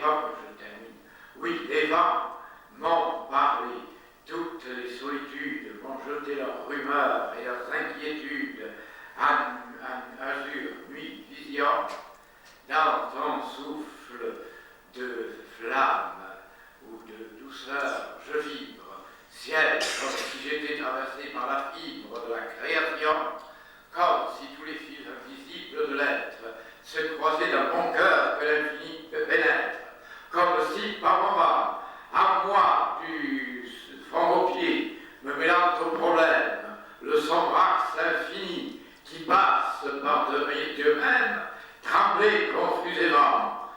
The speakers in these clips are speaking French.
pas que je termine. Oui, les vents m'ont parlé. Toutes les solitudes m'ont jeté leurs rumeurs et leurs inquiétudes à azur, nuit, vision, dans ton souffle de flamme ou de douceur, je vibre, ciel, comme si j'étais traversé par la fibre de la création, comme si tous les fils invisibles de l'être se croisaient dans mon cœur que l'infini pénètre, comme si par moments, à moi du front aux pieds, me mêlant au problème, le sombre axe infini qui passe par Dieu même, tremblait confusément,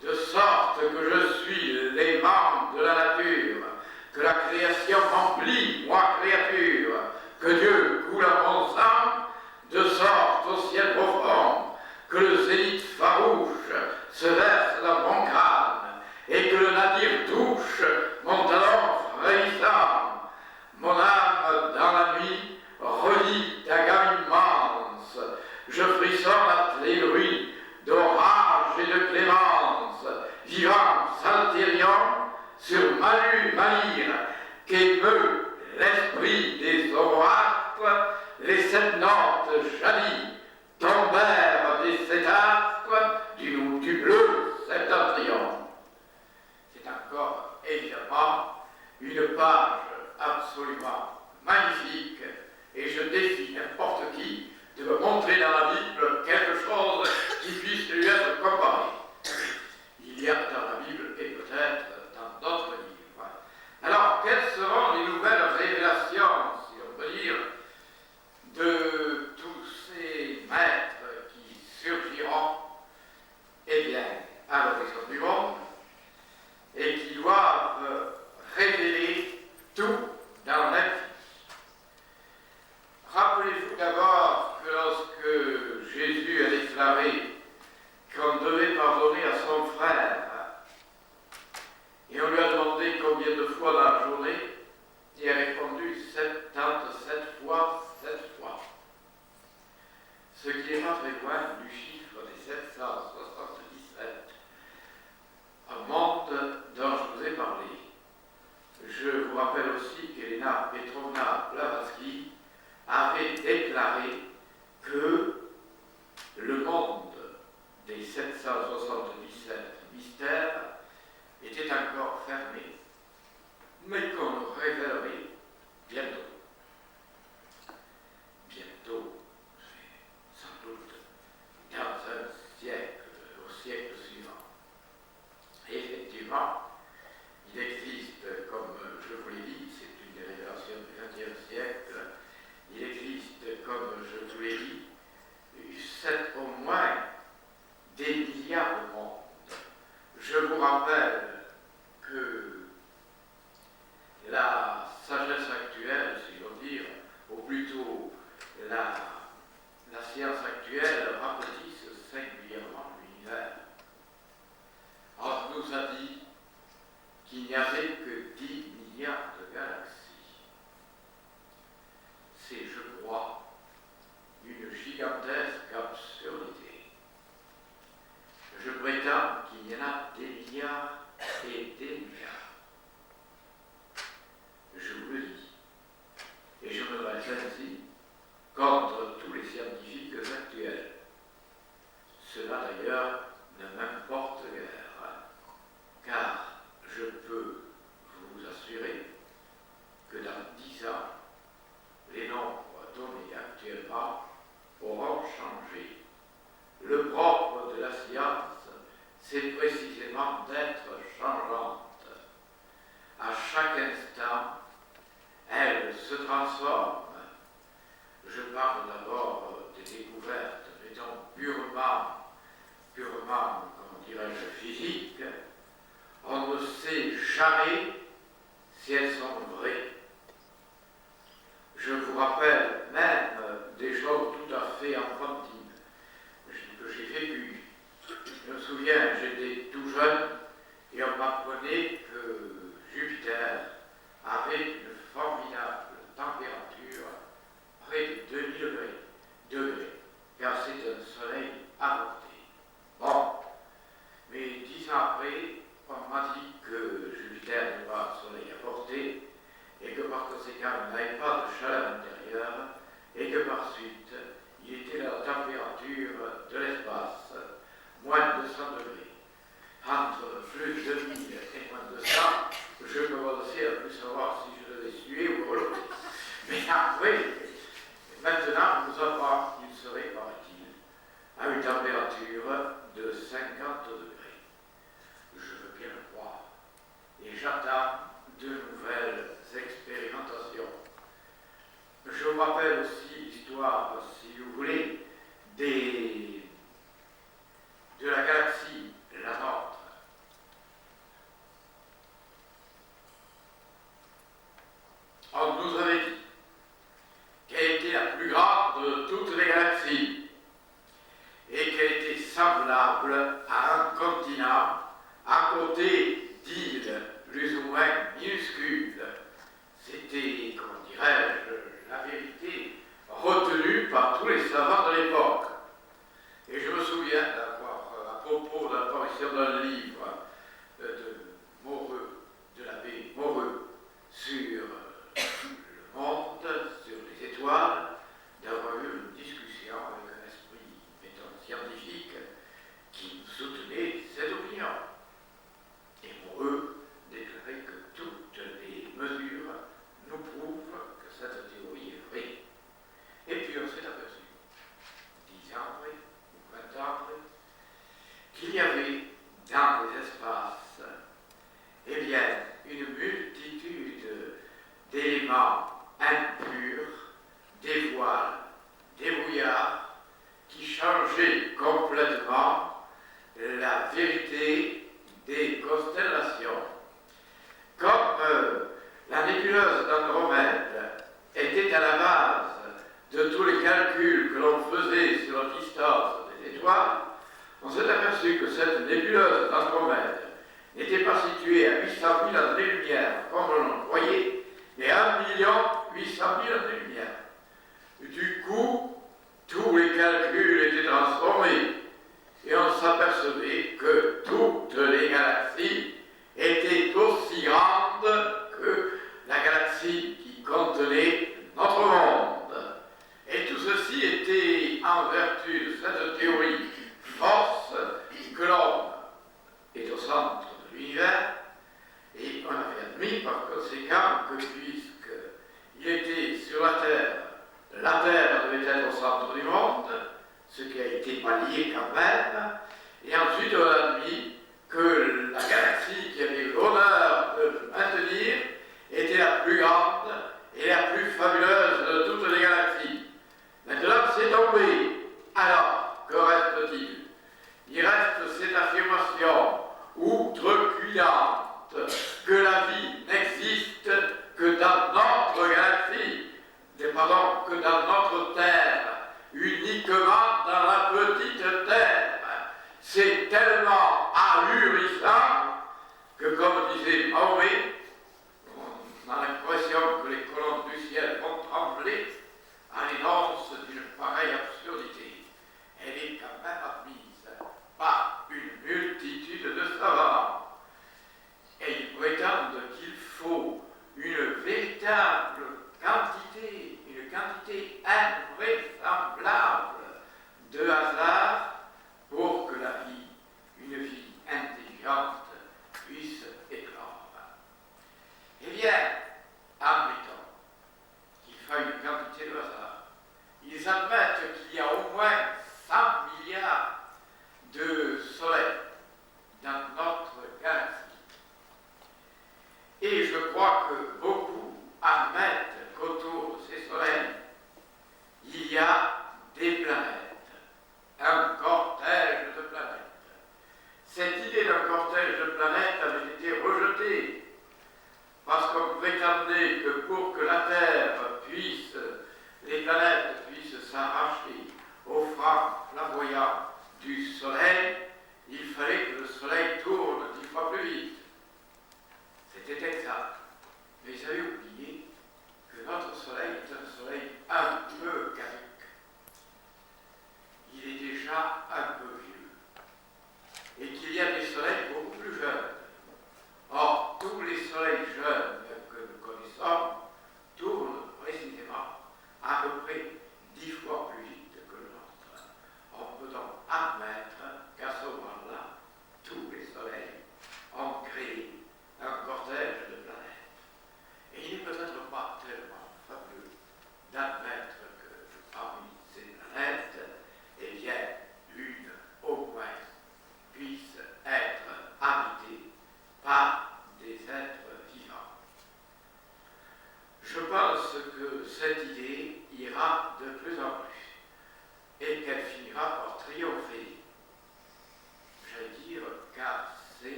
de sorte que je suis l'aimant de la nature, que la création m'emplit, moi créature, que Dieu coule à mon sang, de sorte au ciel profond, que le zénith farouche se verse dans mon crâne, et que le nadir touche mon talon frémissant. Mon âme dans la nuit redit ta gamme immense, je frissonne à tes bruits d'orage et de clémence, vivant saltériant sur ma lyre, qu'émeut l'esprit des oracles, les 7 notes jadis tombèrent des 7 astres du bleu septentrion. C'est encore évidemment une page absolument magnifique, et je défie n'importe qui de me montrer dans la Bible quelque chose qui puisse lui être comparé. Il y a dans la Bible et peut-être dans d'autres livres. Alors, quelles seront les nouvelles révélations, si on peut dire, de tous ces maîtres qui surgiront, eh bien, à l'horizon du monde, et qui doivent révéler tout dans l'infini. Rappelez-vous d'abord que lorsque Jésus a déclaré qu'on devait pardonner à son frère, et on lui a demandé combien de fois dans la journée, il a répondu 77 fois, 7 fois. Ce qui n'est pas très loin du chiffre des 777. Un monde dont je vous ai parlé. Je vous rappelle aussi qu'Elena Petrovna Blavatsky avait déclaré que le monde des 777 mystères était encore fermé, mais qu'on révélerait bientôt. Bientôt, sans doute, dans un siècle, au siècle suivant. Et effectivement, il existe, comme je vous l'ai dit, c'est une des révélations du XXe siècle, il existe, comme je vous l'ai dit, au moins des milliards de mondes. Je vous rappelle que la sagesse actuelle, si j'ose dire, ou plutôt la science actuelle, rapetisse singulièrement l'univers. On nous a dit qu'il n'y avait que 10 milliards de galaxies. C'est, je crois, une gigantesque absurdité. Je prétends qu'il y en a des milliards et des milliards. Je vous le dis. Et je me dresse ainsi contre tous les scientifiques actuels. Cela d'ailleurs ne m'importe guère, car je peux vous assurer que dans 10 ans, les nombres donnés actuellement auront changé. Le propre de la science, c'est précisément d'être changeante. À chaque instant, elle se transforme. Je parle d'abord des découvertes, mettons, purement, comment dirais-je, physiques. On ne sait jamais si elles sont vraies. Je vous rappelle même des choses tout à fait enfantines que j'ai vécues. Je me souviens, j'étais tout jeune et on m'apprenait que Jupiter avait une formidable température, près de 2000 degrés, car c'est un soleil avorté. Bon, mais 10 ans après, plus de 1000 et moins de ça, je commençais à plus savoir si je devais suer ou colorer. Mais après, maintenant, nous avons, il serait, paraît-il, à une température de 50 degrés. Je veux bien le croire. Et j'attends de nouvelles expérimentations. Je vous rappelle aussi l'histoire, si vous voulez, de la galaxie, la nôtre. On nous avait dit qu'elle était la plus grande de toutes les galaxies et qu'elle était semblable à un continent à côté d'îles plus ou moins minuscules. C'était, comment dirais-je, la vérité retenue par tous les savants de l'époque. Et je me souviens d'avoir, à propos de l'apparition d'un livre de Moreux, de l'abbé Moreux, sur le monde, sur les étoiles, d'avoir eu une discussion avec un esprit, mettons, scientifique, qui soutenait cette opinion. Et Moreux déclarait que toutes les mesures nous prouvent que cette théorie est vraie. Et puis on s'est aperçu, 10 ans après, ou 20 ans après, qu'il y avait dans les espaces, eh bien, une multitude d'éléments impurs, des voiles, des brouillards, qui changeaient complètement la vérité des constellations. Comme la nébuleuse d'Andromède était à la base de tous les calculs que l'on faisait sur la distance des étoiles, on s'est aperçu que cette nébuleuse d'Andromède n'était pas située à 800 000 années-lumière, comme l'on croyait, mais à 1 800 000 années-lumière. Du coup, tous les calculs étaient transformés, et on s'apercevait que toutes les galaxies étaient aussi grandes que la galaxie qui contenait notre monde. Et tout ceci était en vertu de cette théorie fausse que l'homme est au centre de l'univers, et on avait admis par conséquent que puisqu'il était sur la Terre devait être au centre du monde, ce qui a été pallié quand même, et ensuite on a admis que la galaxie qui avait l'honneur de maintenir était la plus grande et la plus fabuleuse de toutes les galaxies. Maintenant, c'est tombé. Alors, que reste-t-il? Il reste cette affirmation outrecuidante que la vie n'existe que dans notre galaxie, que dans notre Terre, uniquement dans la petite Terre. C'est tellement ahurissant que, comme disait Mahomet, on a l'impression que les colonnes du ciel vont trembler à l'énonce d'une pareille absurdité. Elle est quand même admise par une multitude de savants. Et ils prétendent qu'il faut une véritable quantité, une quantité invraisemblable de hasard pour que la vie, une vie intelligente, puisse éclore.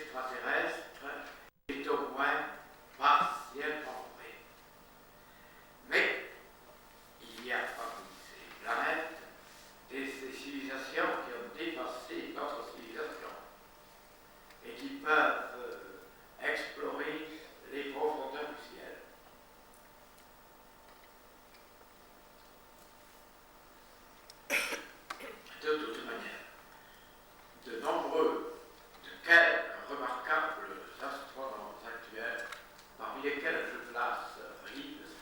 extraterrestre est au moins partiellement vrai. Mais il y a parmi ces planètes des civilisations qui ont dépassé notre civilisation et qui peuvent explorer les profondeurs du ciel. De toute manière, de nombreux, de quelques remarquables astronomes actuels, parmi lesquels je place Reeves,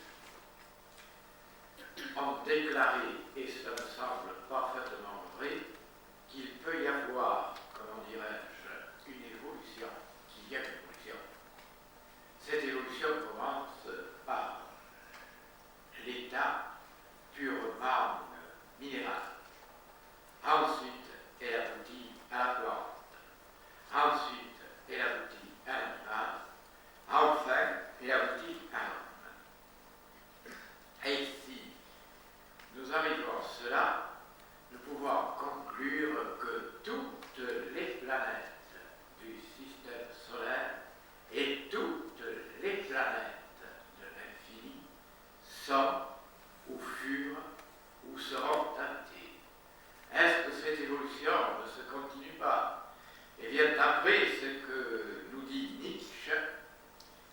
ont déclaré, et cela me semble parfaitement vrai, qu'il peut y avoir, comment dirais-je, une évolution, qu'il y a une évolution. Cette évolution commence par l'état purement minéral. Ensuite, elle aboutit à la plante. Ensuite, elle aboutit à l'animal. Enfin, elle aboutit à l'homme. Et si nous arrivons à cela, nous pouvons conclure que toutes les planètes du système solaire et toutes les planètes de l'infini sont, ou furent, ou seront teintées. Est-ce que cette évolution ne se continue pas? Eh bien, d'après ce que nous dit Nietzsche,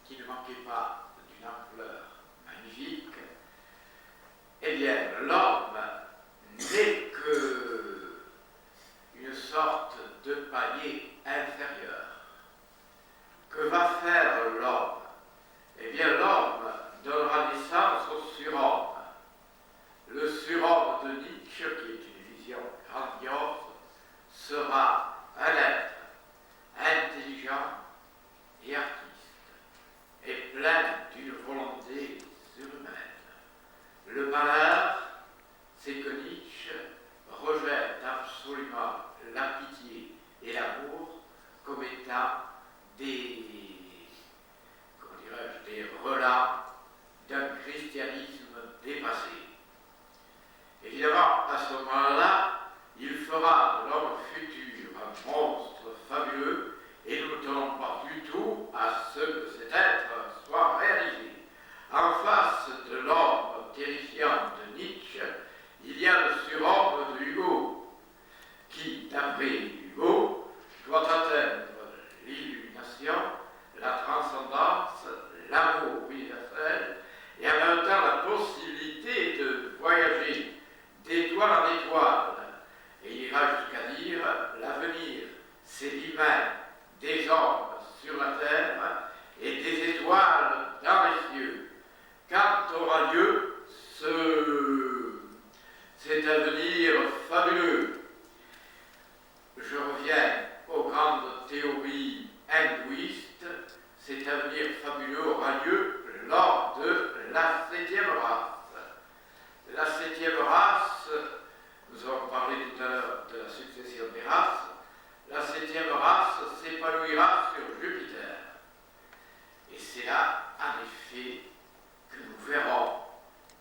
qui ne manquait pas d'une ampleur magnifique, eh bien, l'homme n'est qu'une sorte de palier inférieur. Que va faire l'homme? Eh bien, l'homme donnera naissance au surhomme. Le surhomme de Nietzsche, qui est une vision grandiose, sera un être intelligent et artiste, et plein d'une volonté surhumaine. Le malheur, c'est que Nietzsche rejette absolument la pitié et l'amour comme étant des relats d'un christianisme dépassé. Évidemment, à ce moment-là, il fera de l'homme futur un monstre fabuleux, et nous ne tenons pas du tout à ce que cet être soit réalisé. En face de l'homme terrifiant de Nietzsche, il y a le surhomme de Hugo, qui, d'après Hugo, doit atteindre l'illumination, la transcendance, l'amour universel, et en même temps la possibilité de voyager d'étoile en étoile. Et il ira jusqu'à dire, l'avenir, c'est l'humain des hommes sur la terre et des étoiles dans les cieux. Quand aura lieu cet avenir fabuleux? Je reviens aux grandes théories hindouistes. Cet avenir fabuleux aura lieu lors de la 7e race. La 7e race, nous avons parlé tout à l'heure de la succession des races, la 7e race s'épanouira sur Jupiter. Et c'est là, en effet, que nous verrons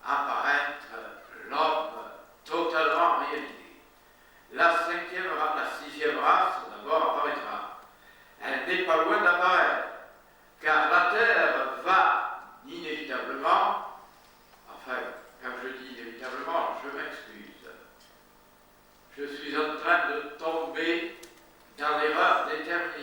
apparaître l'homme totalement réalisé. La 6e race, d'abord, apparaîtra. Elle n'est pas loin d'apparaître, car la Terre va inévitablement, enfin, quand je dis inévitablement, je m'excuse. Je suis en train de tomber dans l'erreur déterminante.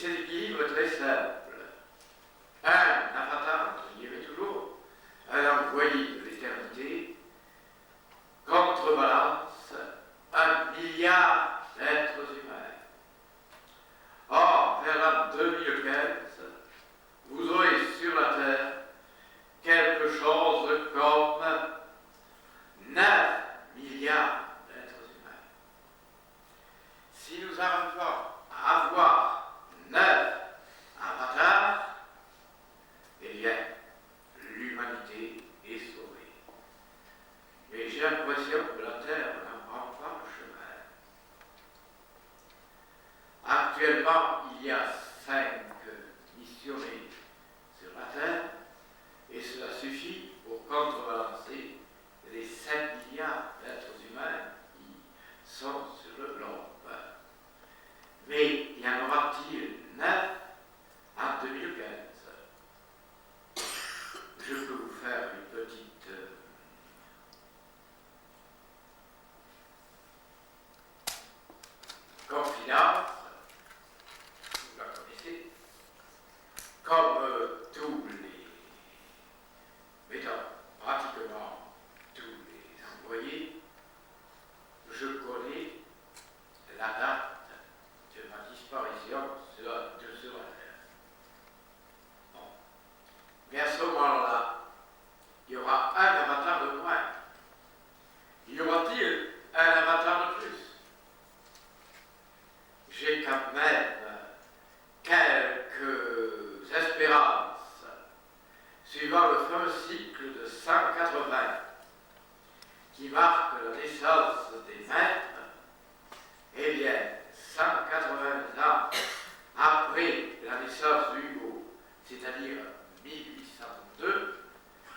cet équilibre très simple. Un avatar, entre guillemets toujours, un envoyé de l'éternité, contrebalance 1 milliard d'êtres humains. Or, vers l'an 2015, vous aurez sur la Terre quelque chose comme 9 milliards d'êtres humains. Si nous arrivons à avoir 9 avatars, eh bien, l'humanité est sauvée. Mais j'ai l'impression que la Terre n'en prend pas le chemin. Actuellement, il y a 5 missionnés sur la Terre, et cela suffit pour contrebalancer les 7 milliards d'êtres humains qui sont sur le globe. Mais y en aura-t-il 9 en 2015? Je peux vous faire une petite confidence, vous la connaissez, comme tous les, mettons, pratiquement tous les employés, je connais la date de ma disparition sur la Terre. Bon. Mais à ce moment-là, il y aura un avatar de moins. Y aura-t-il un avatar de plus? J'ai quand même quelques espérances suivant le fameux cycle de 180 qui marque la naissance des maîtres. Eh bien, 180 ans après la naissance d'Hugo, c'est-à-dire 1802,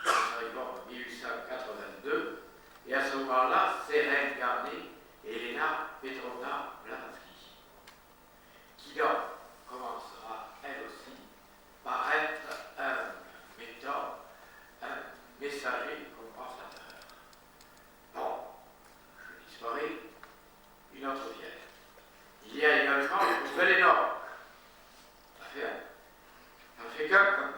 nous arrivons en 1882, et à ce moment-là, s'est réincarnée Elena Petrovna Blavatsky, qui donc commencera, elle aussi, par être un messager compensateur. Bon, je disparais, une autre vient. Il y a également une nouvelle énorme. Ça fait qu'un quand même.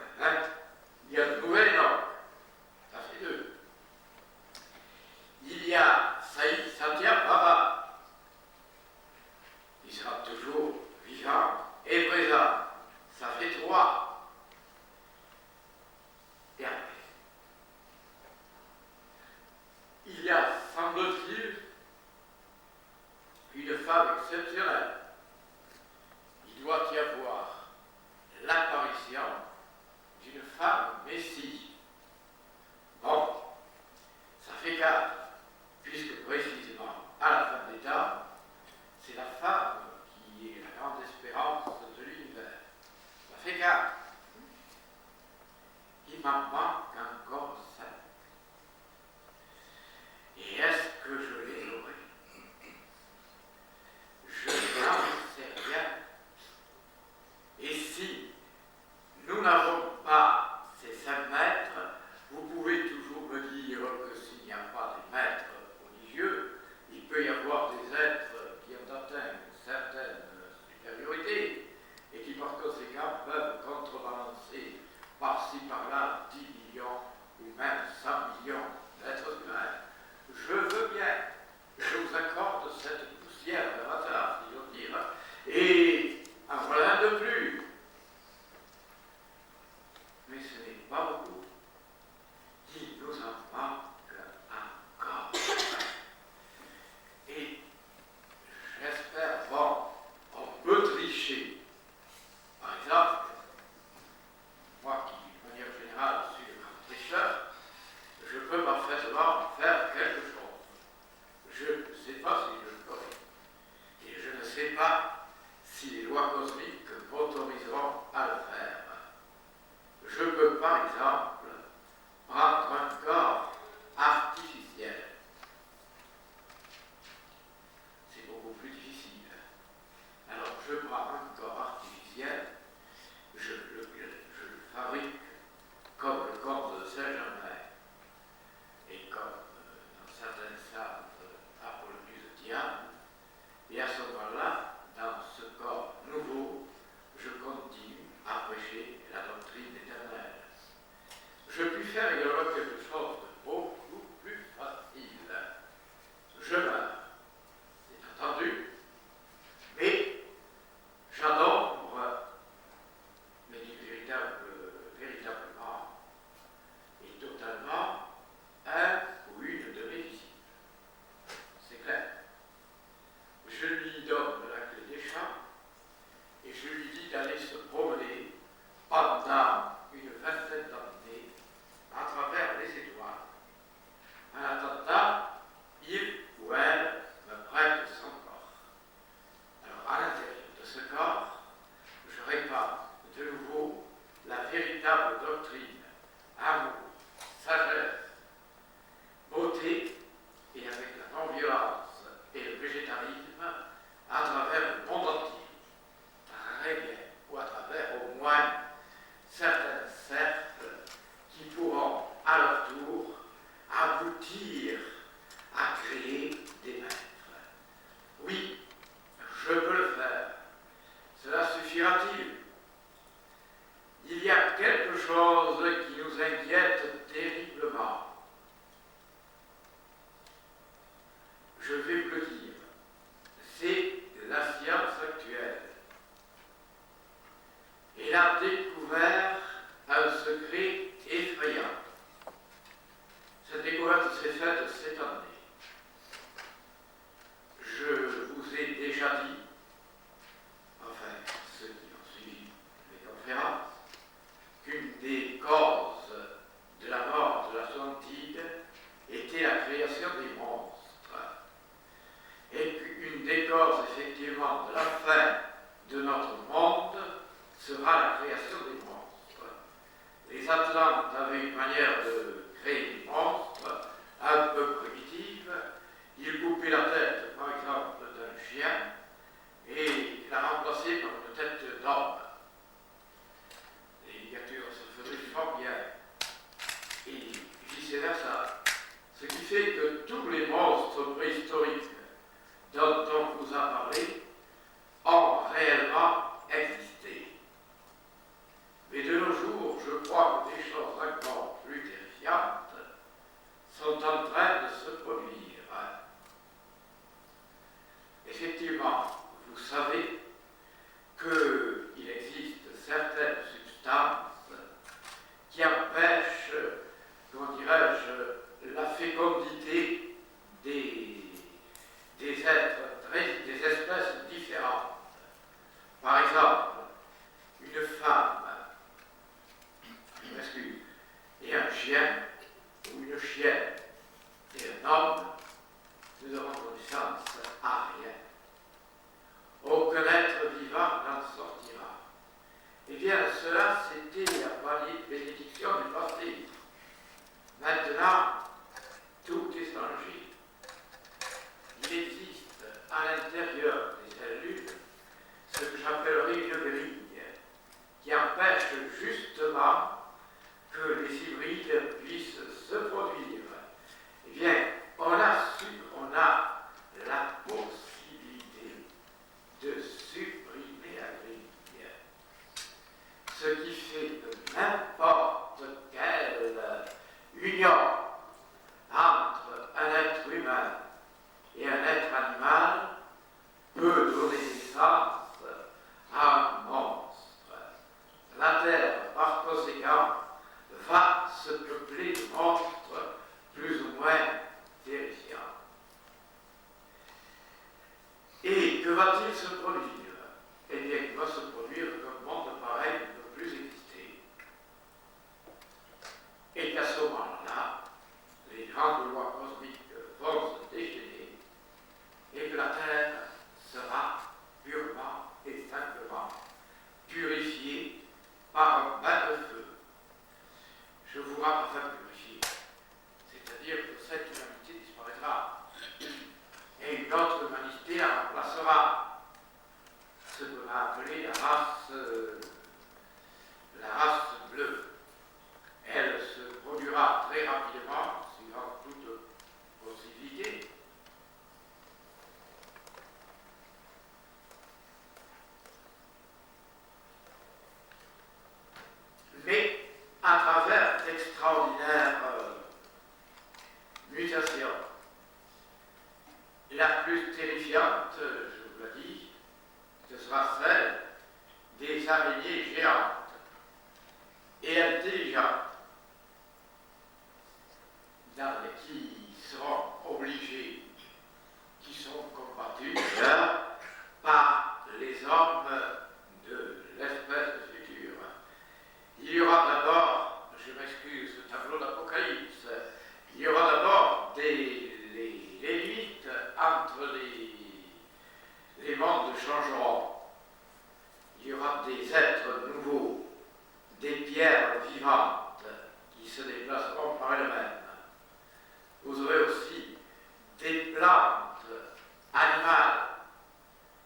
moins certaines cercles qui pourront à leur tour aboutir à créer des maîtres. Oui, je peux le faire. Cela suffira-t-il? Il y a quelque chose qui nous inquiète terriblement. Je vais vous le dire. C'est la science actuelle. Elle a découvert un secret effrayant. Cette découverte s'est faite cette année. Je vous ai déjà dit, enfin ceux qui ont suivi les conférences, qu'une des causes de la mort de l'Atlantide était la création des monstres. Et qu'une des causes effectivement de la fin de notre monde sera la création des monstres. Les Atlantes avaient une manière de créer des monstres un peu primitive. Ils coupaient la tête, par exemple, d'un chien et la remplaçaient par une tête d'homme. Les ligatures se faisaient fort bien. Et vice-versa. Ce qui fait que tous les monstres préhistoriques dont on vous a parlé ont réellement existé. Mais de nos jours, je crois que des choses encore plus terrifiantes sont en train de se produire. Effectivement, vous savez qu'il existe certaines substances qui empêchent, comment dirais-je, la fécondité des êtres, des espèces différentes. Par exemple, une femme, je m'excuse, et un chien, ou une chienne et un homme, ne auront connaissance à rien. Aucun être vivant n'en sortira. Eh bien, cela, c'était la bénédiction du passé. Maintenant, tout est changé. Il existe à l'intérieur des cellules ce que j'appellerais une grille qui empêche justement que les hybrides puissent se produire. Eh bien, on a la possibilité de supprimer la grille. Ce qui fait que n'importe quelle union entre un être humain et un être animal peut donner naissance à un monstre. La Terre, par conséquent, va se peupler de monstres plus ou moins terrifiants. Et que va-t-il se produire? Eh bien, il va se produire qu'un monde pareil ne peut plus exister. Et qu'à ce moment-là, les grandes lois cosmiques vont se déchaîner et que la Terre sera purement et simplement purifiée par un bain de feu. Je vous rends enfin purifié, c'est-à-dire que cette humanité disparaîtra et une autre humanité la remplacera, ce qu'on a appelé la race bleue. Elle se produira très rapidement, suivant toute possibilité. Mais à travers d'extraordinaires mutations. La plus terrifiante, je vous l'ai dit, ce sera celle des araignées géantes et intelligentes, qui seront obligées, qui sont combattues par les hommes de l'espèce future. Il y aura d'abord, je m'excuse, ce tableau d'Apocalypse, il y aura d'abord les limites entre les mondes changeront. Il y aura des êtres nouveaux, des pierres vivantes qui se déplaceront par elles-mêmes. Vous aurez aussi des plantes animales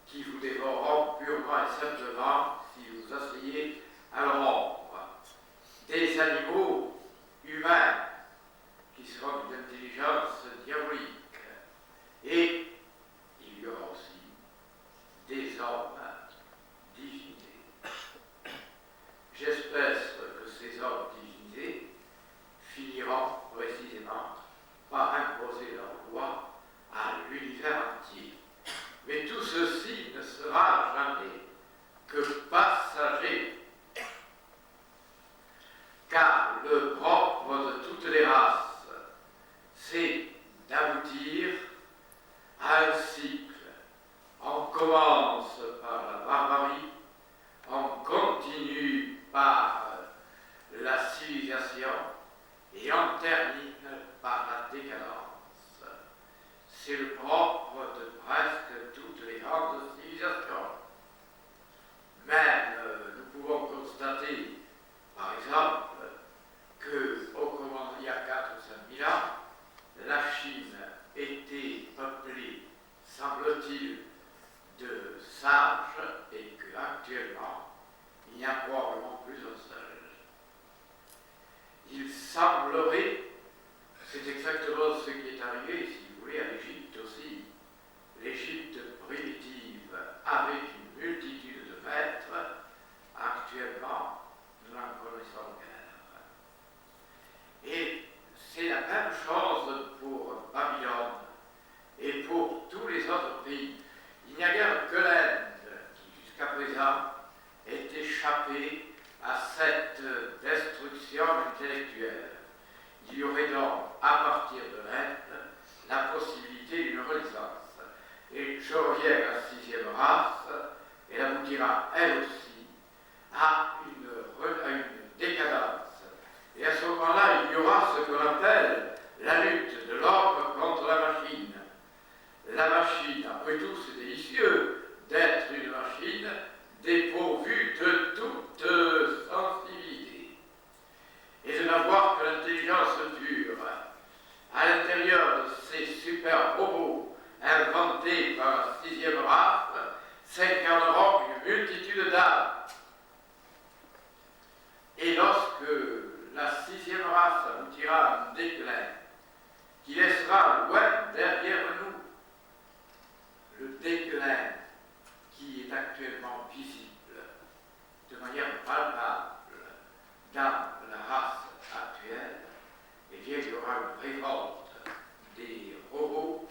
qui vous dévoreront purement et simplement si vous asseyez à l'ombre des animaux humains qui seront d'une intelligence diabolique. Et il y aura aussi des hommes divinés. J'espère que ces hommes divinés finiront précisément par imposer leur loi à l'univers entier. Mais tout ceci ne sera jamais que passager, car le propre de toutes les races, c'est d'aboutir à un cycle. On commence par la barbarie, on continue par la civilisation et on termine par la décadence. C'est le propre de presque toutes les grandes civilisations. Même, nous pouvons constater, par exemple, il y a 4 ou 5 000 ans, la Chine était peuplée, semble-t-il, de sages et qu'actuellement, il n'y a probablement plus un seul. Il semblerait, c'est exactement ce qui est arrivé, si vous voulez, à l'Égypte aussi. L'Égypte primitive avait une multitude de maîtres. Actuellement, nous n'en connaissons guère. Et c'est la même chose pour Babylone et pour tous les autres pays. Il n'y a guère que l'Inde qui, jusqu'à présent, est échappée à cette destruction intellectuelle. Il y aurait donc, à partir de l'Inde, la possibilité d'une renaissance. Et je reviens à la 6e race, elle aboutira, elle aussi, à une décadence. Et à ce moment-là, il y aura ce qu'on appelle la lutte de l'homme contre la machine. La machine, après tout, c'est délicieux d'être une machine dépourvue de toute sensibilité et de n'avoir que l'intelligence pure. À l'intérieur de ces super robots inventés par la 6e race s'incarneront une multitude d'âmes. Et lorsque la 6e race aboutira à un déclin qui laissera loin derrière nous le déclin qui est actuellement visible de manière palpable dans la race actuelle, eh bien, il y aura une révolte des robots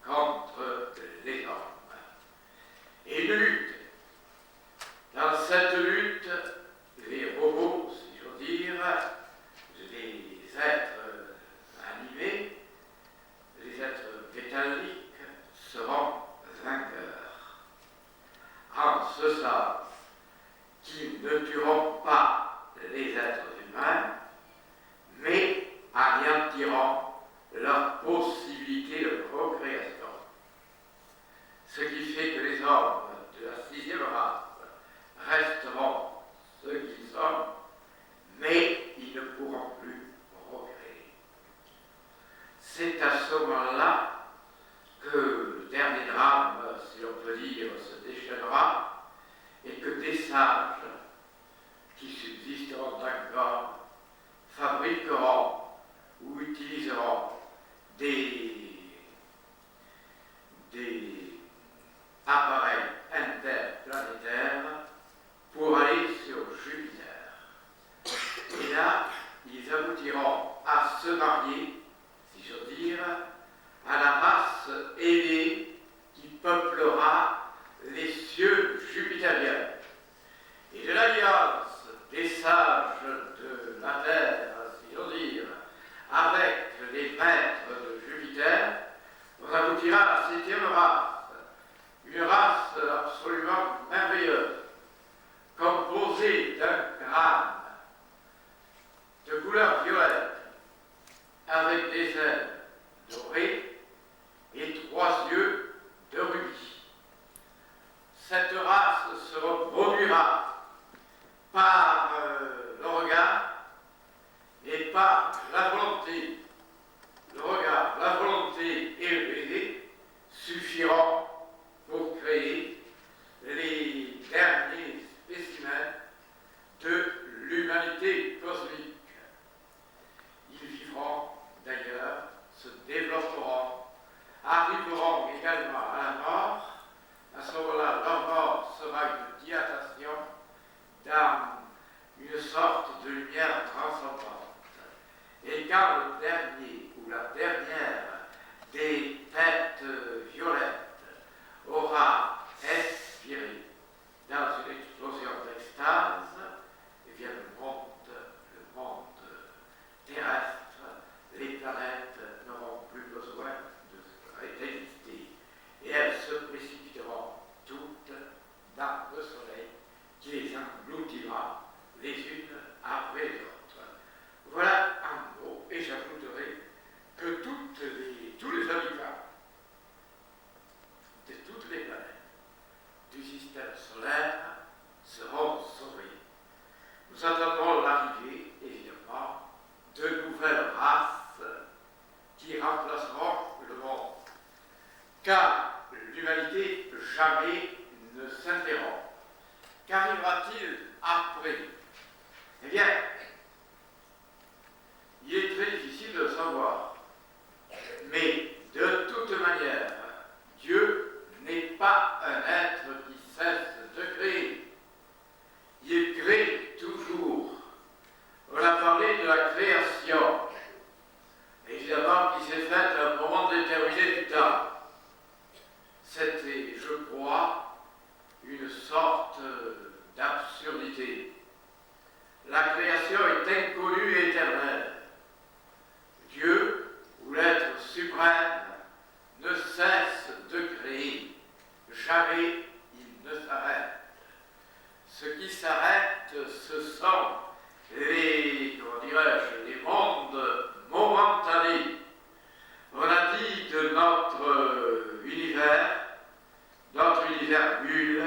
contre les hommes. Et une lutte. Dans cette lutte, les robots, si j'ose dire, les êtres animés, les êtres métalliques seront vainqueurs. En ce sens qu'ils ne tueront pas les êtres humains, mais anéantiront leur possibilité de procréation. Ce qui fait que les hommes de la 6e race resteront ce qu'ils sont, mais ils ne pourront plus procréer. C'est à ce moment-là que le dernier drame, si l'on peut dire, se déchaînera et que des sages qui subsisteront encore fabriqueront ou utiliseront des appareils interplanétaires pour aller sur Jupiter. Et là, ils aboutiront à se marier, si j'ose dire, à la race ailée qui peuplera les cieux jupitériens. Et de l'alliance des sages de une sorte de lumière transcendante. Et quand le dernier ou la dernière des têtes violettes aura expiré dans une explosion d'extase, eh bien le monde terrestre, les planètes n'auront plus besoin d'exister. Et elles se précipiteront toutes dans le soleil qui les engloutira les unes après les autres. Voilà un mot, et j'ajouterai que tous les habitants de toutes les planètes du système solaire seront sauvés. Nous attendons l'arrivée, évidemment, de nouvelles races qui remplaceront le monde. Car l'humanité jamais ne s'interrompt. Qu'arrivera-t-il après? Eh bien, il est très difficile de le savoir. Mais de toute manière, Dieu n'est pas un être qui cesse de créer. Il crée toujours. On a parlé de la création, évidemment qui s'est faite à un moment déterminé du temps. C'était, je crois, une sorte d'absurdité. La création est inconnue et éternelle. Dieu, ou l'être suprême, ne cesse de créer. Jamais il ne s'arrête. Ce qui s'arrête, ce sont les mondes momentanés. On a dit de notre univers bulle,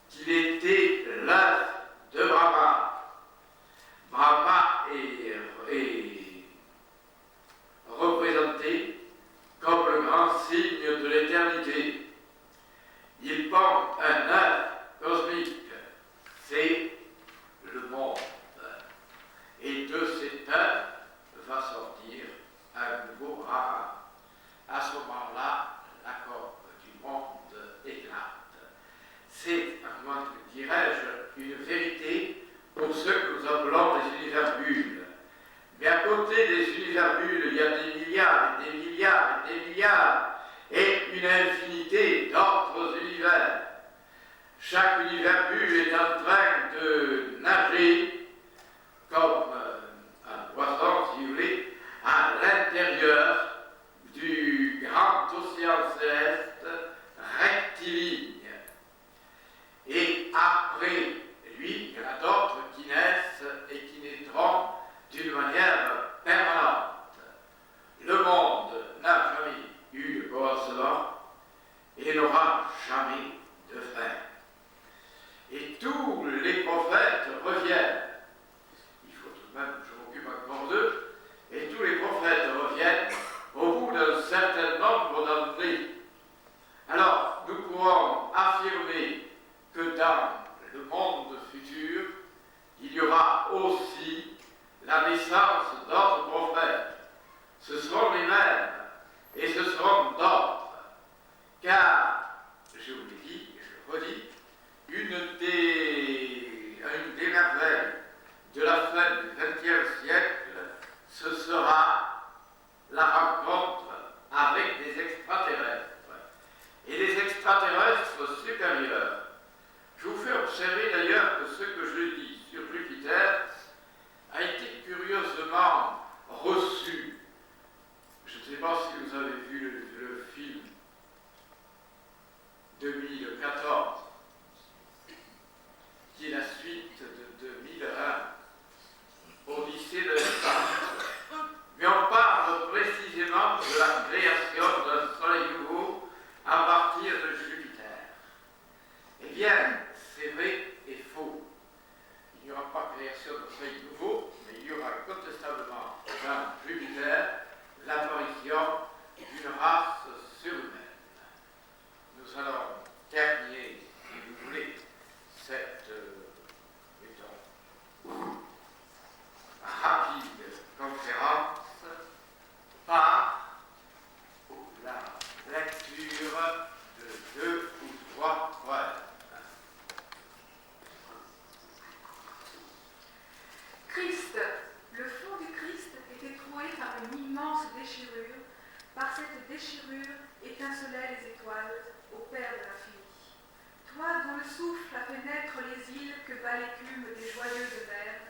qu'il était l'œuf de Brahma. Brahma est représenté comme le grand signe de l'éternité. Il porte un œuf cosmique, c'est le monde. Et de cet œuf va sortir un nouveau Brahma. À ce moment-là, la coque du monde éclate. C'est, comment dirais-je, une vérité pour ceux que nous appelons les univers bulles. Mais à côté des univers bulles, il y a des milliards et des milliards et des milliards et une infinité d'autres univers. Chaque univers bulle est en train de nager comme un poisson, si vous voulez, à l'intérieur du grand océan céleste rectiligne. Et après lui, il y en a d'autres qui naissent et qui naîtront d'une manière permanente. Le monde n'a jamais eu de commencement et n'aura jamais de fin. Et tous les prophètes reviennent. Il faut tout de même que je m'occupe encore d'eux. Et tous les prophètes reviennent au bout d'un certain nombre d'années. Alors, nous pouvons affirmer que dans le monde futur, il y aura aussi la naissance d'autres prophètes. Ce seront les mêmes et ce seront d'autres. Car, je vous l'ai dit et je le redis, une des merveilles de la fin du XXe siècle, ce sera la rencontre avec des extraterrestres. Et des extraterrestres supérieurs. Je vous fais observer d'ailleurs que ce que je dis sur Jupiter a été curieusement reçu. Je ne sais pas si vous avez vu le film 2014, qui est la suite de 2001, Odyssée de l'espace. Mais on parle précisément de la création d'un soleil nouveau à partir de Jupiter. Eh bien, c'est vrai et faux. Il n'y aura pas création d'un soleil nouveau, mais il y aura incontestablement dans Jupiter l'apparition d'une race surhumaine. Nous allons terminer, si vous voulez, cette rapide conférence par la lecture de 2 ou 3 poèmes. déchirure étincelaient les étoiles au Père de l'infini. Toi dont le souffle a fait naître les îles que bat l'écume des joyeuses mers,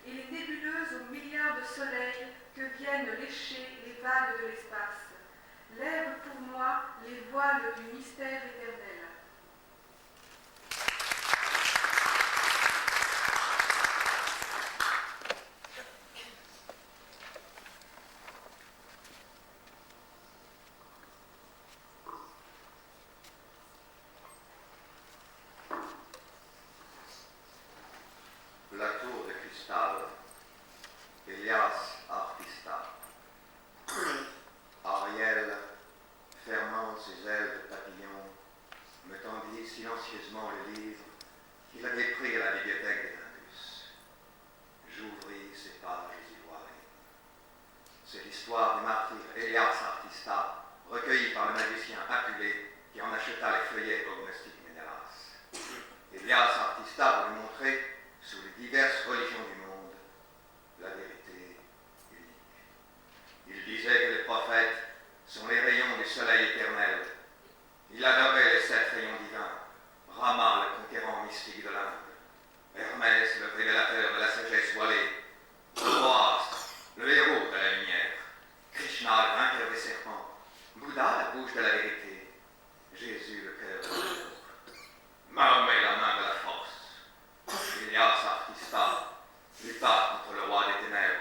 et les nébuleuses aux milliards de soleils que viennent lécher les vagues de l'espace, lève pour moi les voiles du mystère éternel. La tour de cristal, Elias Artista. Ariel, fermant ses ailes de papillon, me tendit silencieusement le livre qu'il avait pris à la bibliothèque des Indus. J'ouvris ses pages ivoirées. C'est l'histoire du martyr Elias Artista, recueilli par le magicien Apulé, qui en acheta les feuillets au gnostic Ménélas. Elias Artista voulait montrer, sous les diverses religions du monde, la vérité unique. Il disait que les prophètes sont les rayons du soleil éternel. Il adorait les 7 rayons divins, Brahma, le conquérant mystique de l'Inde, Hermès, le révélateur de la sagesse voilée, Zoroastre, le héros de la lumière, Krishna, le vainqueur des serpents, Bouddha, la bouche de la vérité, Jésus, le cœur de l'amour, Mahomet, la main de la force. Elias Artista lutta contre le roi des ténèbres.